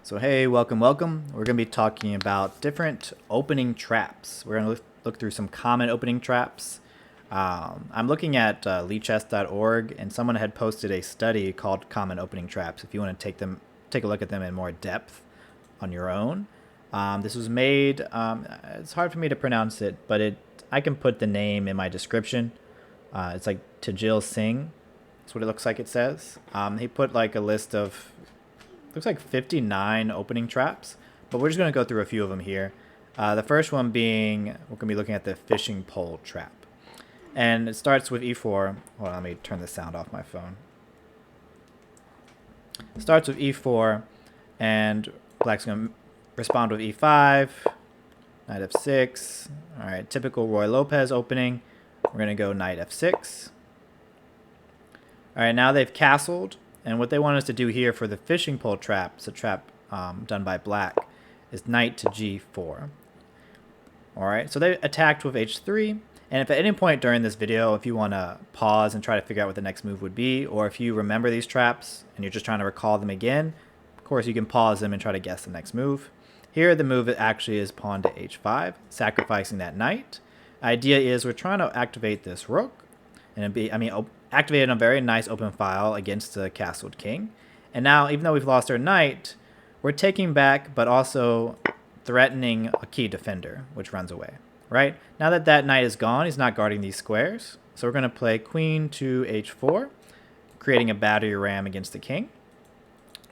So hey, welcome. We're going to be talking about different opening traps. We're going to look through some common opening traps. I'm looking at lichess.org, and someone had posted a study called Common Opening Traps. If you want to take a look at them in more depth on your own. This was made. It's hard for me to pronounce it, but I can put the name in my description. It's like Tijilsingh. That's what it looks like. It says. He put like a list of. Looks like 59 opening traps, but we're just going to go through a few of them here. The first one being, we're going to be looking at the fishing pole trap. And it starts with e4. Hold on, let me turn the sound off my phone. It starts with e4, and black's going to respond with e5, knight f6. All right, typical Roy Lopez opening. We're going to go knight f6. All right, now they've castled. And what they want us to do here for the fishing pole trap, it's a trap done by black, is knight to g4. All right, so they attacked with h3. And if at any point during this video, if you want to pause and try to figure out what the next move would be, or if you remember these traps and you're just trying to recall them again, of course you can pause them and try to guess the next move. Here the move actually is pawn to h5, sacrificing that knight. Idea is we're trying to activate this rook, and activated a very nice open file against the castled king. And now, even though we've lost our knight, we're taking back, but also threatening a key defender, which runs away, right? Now that that knight is gone, he's not guarding these squares. So we're going to play queen to h4, creating a battery ram against the king.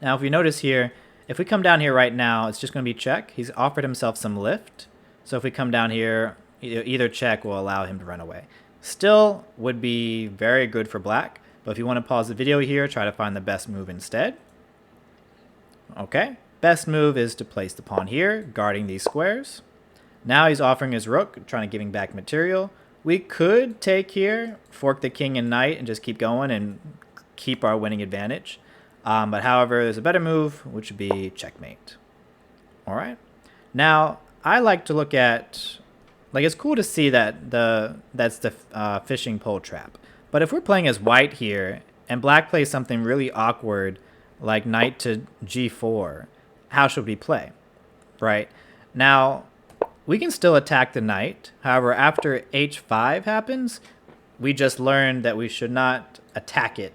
Now, if you notice here, if we come down here right now, it's just going to be check. He's offered himself some lift. So if we come down here, either check will allow him to run away. Still would be very good for black, but if you want to pause the video here, try to find the best move instead. Okay, best move is to place the pawn here, guarding these squares. Now he's offering his rook, trying to giving back material. We could take here, fork the king and knight, and just keep going and keep our winning advantage. But however, there's a better move, which would be checkmate. All right. Now, I like to look at... Like, it's cool to see that that's the fishing pole trap. But if we're playing as white here, and black plays something really awkward, like knight to g4, how should we play? Right? Now, we can still attack the knight. However, after h5 happens, we just learned that we should not attack it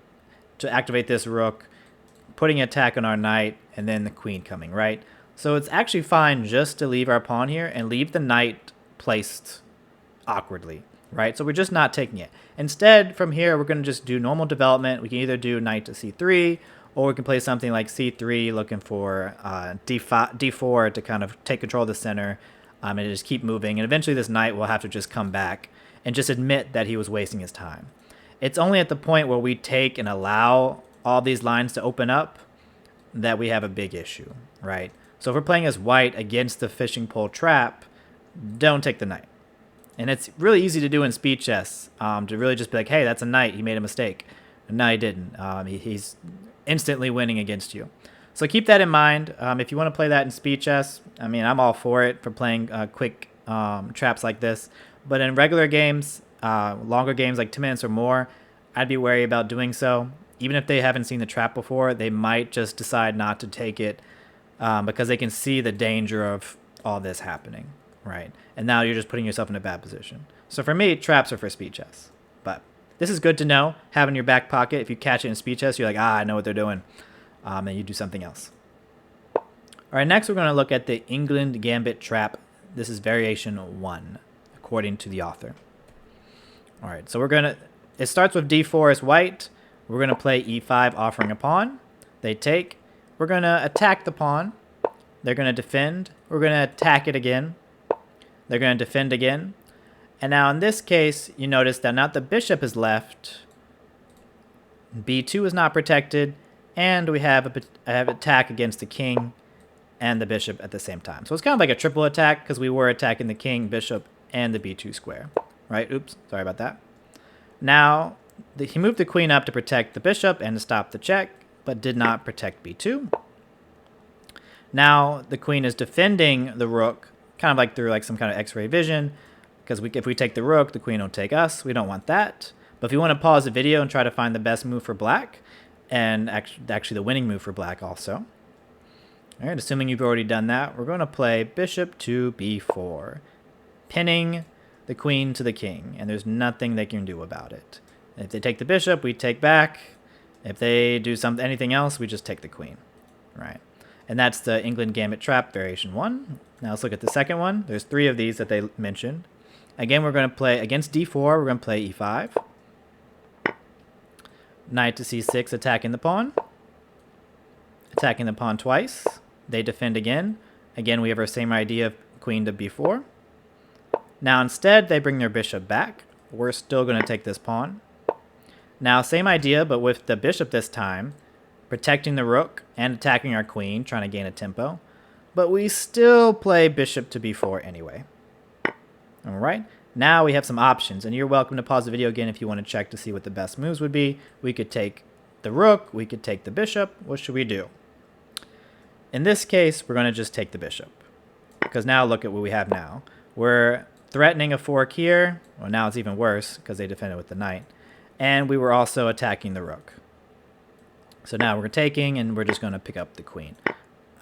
to activate this rook, putting attack on our knight, and then the queen coming, right? So it's actually fine just to leave our pawn here and leave the knight placed awkwardly, right? So we're just not taking it. Instead, from here, we're going to just do normal development. We can either do knight to c3, or we can play something like c3, looking for d4 to kind of take control of the center, and just keep moving. And eventually this knight will have to just come back and just admit that he was wasting his time. It's only at the point where we take and allow all these lines to open up that we have a big issue, right? So if we're playing as white against the fishing pole trap, don't take the knight. And it's really easy to do in speed chess, to really just be like, hey, that's a knight, he made a mistake. No, he didn't. He's instantly winning against you. So keep that in mind. If you want to play that in speed chess, I mean, I'm all for it, for playing quick traps like this. But in regular games, longer games like 10 minutes or more, I'd be wary about doing so. Even if they haven't seen the trap before, they might just decide not to take it because they can see the danger of all this happening. Right, and now you're just putting yourself in a bad position. So for me, traps are for speed chess. But this is good to know, have in your back pocket. If you catch it in speed chess, you're like, I know what they're doing, and you do something else. All right, next we're going to look at the Englund gambit trap. This is variation 1, according to the author. All right, so it starts with d4 as white. We're going to play e5, offering a pawn. They take. We're going to attack the pawn. They're going to defend. We're going to attack it again. They're going to defend again. And now in this case, you notice that not the bishop is left. b2 is not protected. And we have attack against the king and the bishop at the same time. So it's kind of like a triple attack because we were attacking the king, bishop, and the b2 square. Right? Oops. Sorry about that. Now, he moved the queen up to protect the bishop and to stop the check, but did not protect b2. Now, the queen is defending the rook, kind of like through like some kind of x-ray vision, because if we take the rook, the queen will take us. We don't want that. But if you want to pause the video and try to find the best move for black, and actually the winning move for black also, All right, assuming you've already done that, we're going to play bishop to b4, pinning the queen to the king, and there's nothing they can do about it. If they take the bishop, we take back. If they do anything else, we just take the queen, right? And that's the Englund Gambit Trap variation 1. Now let's look at the second one. There's 3 of these that they mentioned. Again, we're going to play against d4, we're going to play e5. Knight to c6, attacking the pawn. Attacking the pawn twice. They defend again. Again, we have our same idea of queen to b4. Now instead, they bring their bishop back. We're still going to take this pawn. Now, same idea, but with the bishop this time, protecting the rook and attacking our queen, trying to gain a tempo. But we still play bishop to b4 anyway. All right, now we have some options, and you're welcome to pause the video again if you want to check to see what the best moves would be. We could take the rook, we could take the bishop. What should we do? In this case, we're going to just take the bishop, because now look at what we have now. We're threatening a fork here. Well, now it's even worse because they defended with the knight. And we were also attacking the rook. So now we're taking, and we're just going to pick up the queen.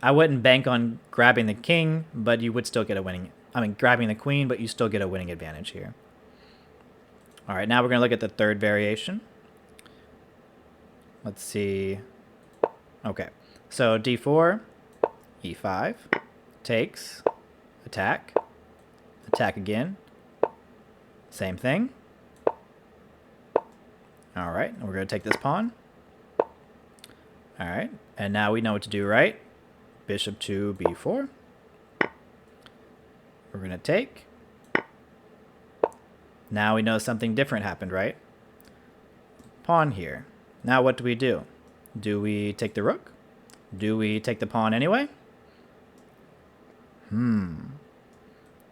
I wouldn't bank on grabbing the king, but you would still get a winning... grabbing the queen, but you still get a winning advantage here. All right, now we're going to look at the third variation. Let's see. Okay, so d4, e5, takes, attack, attack again. Same thing. All right, and we're going to take this pawn. All right, and now we know what to do, right? Bishop to b4. We're going to take. Now we know something different happened, right? Pawn here. Now what do we do? Do we take the rook? Do we take the pawn anyway?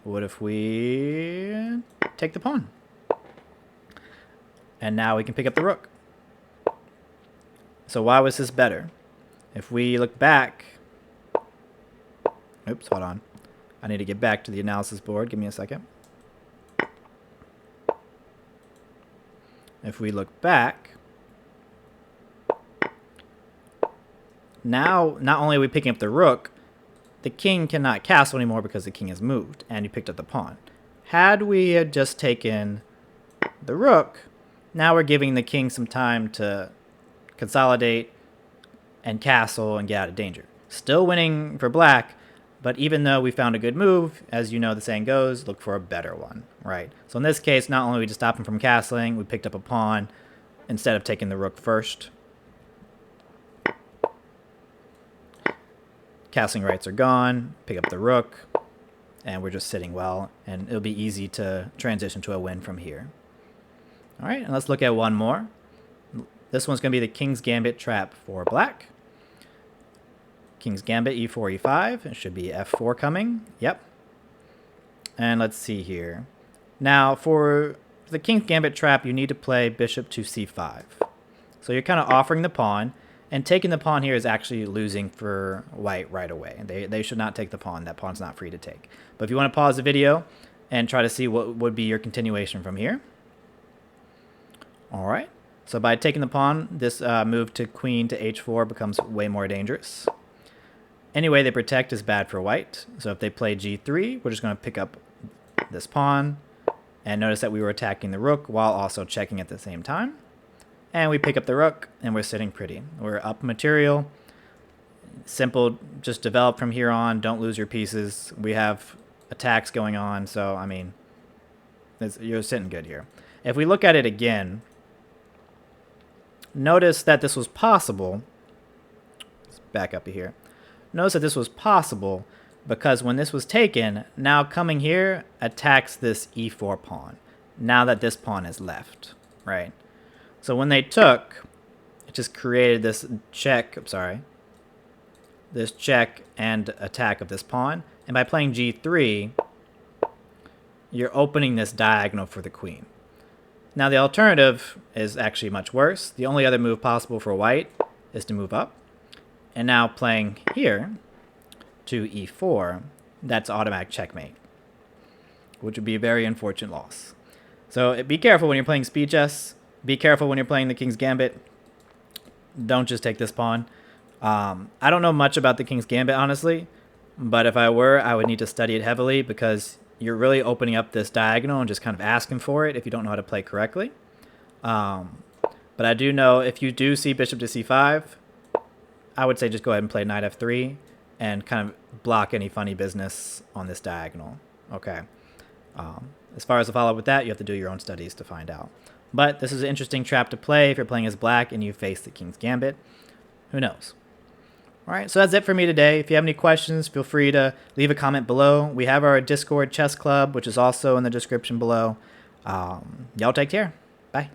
What if we take the pawn? And now we can pick up the rook. So why was this better? If we look back... Oops, hold on. I need to get back to the analysis board. Give me a second. If we look back, now not only are we picking up the rook, the king cannot castle anymore because the king has moved, and you picked up the pawn. Had we had just taken the rook, now we're giving the king some time to consolidate and castle and get out of danger. Still winning for black, but even though we found a good move, as you know the saying goes, look for a better one, right? So in this case, not only did we just stop him from castling, we picked up a pawn instead of taking the rook first. Castling rights are gone, pick up the rook, and we're just sitting well, and it'll be easy to transition to a win from here. All right, and let's look at one more. This one's going to be the King's Gambit trap for black. King's Gambit, e4, e5. It should be f4 coming. Yep. And let's see here. Now, for the King's Gambit trap, you need to play bishop to c5. So you're kind of offering the pawn, and taking the pawn here is actually losing for white right away. They should not take the pawn. That pawn's not free to take. But if you want to pause the video and try to see what would be your continuation from here. All right. So by taking the pawn, this move to queen to h4 becomes way more dangerous. Any way they protect is bad for white. So if they play g3, we're just going to pick up this pawn. And notice that we were attacking the rook while also checking at the same time. And we pick up the rook, and we're sitting pretty. We're up material. Simple, just develop from here on. Don't lose your pieces. We have attacks going on, so, I mean, you're sitting good here. If we look at it again, notice that this was possible. Let's back up here. Notice that this was possible because when this was taken, now coming here attacks this e4 pawn, now that this pawn is left, right? So when they took, it just created this check, this check and attack of this pawn. And by playing g3, you're opening this diagonal for the queen. Now the alternative is actually much worse. The only other move possible for white is to move up. And now playing here to e4, that's automatic checkmate, which would be a very unfortunate loss. So be careful when you're playing speed chess. Be careful when you're playing the King's Gambit. Don't just take this pawn. I don't know much about the King's Gambit, honestly, but if I were, I would need to study it heavily because you're really opening up this diagonal and just kind of asking for it if you don't know how to play correctly. But I do know if you do see bishop to c5, I would say just go ahead and play knight f3 and kind of block any funny business on this diagonal. Okay. As far as the follow-up with that, you have to do your own studies to find out. But this is an interesting trap to play if you're playing as black and you face the King's Gambit. Who knows? All right, so that's it for me today. If you have any questions, feel free to leave a comment below. We have our Discord chess club, which is also in the description below. Y'all take care. Bye.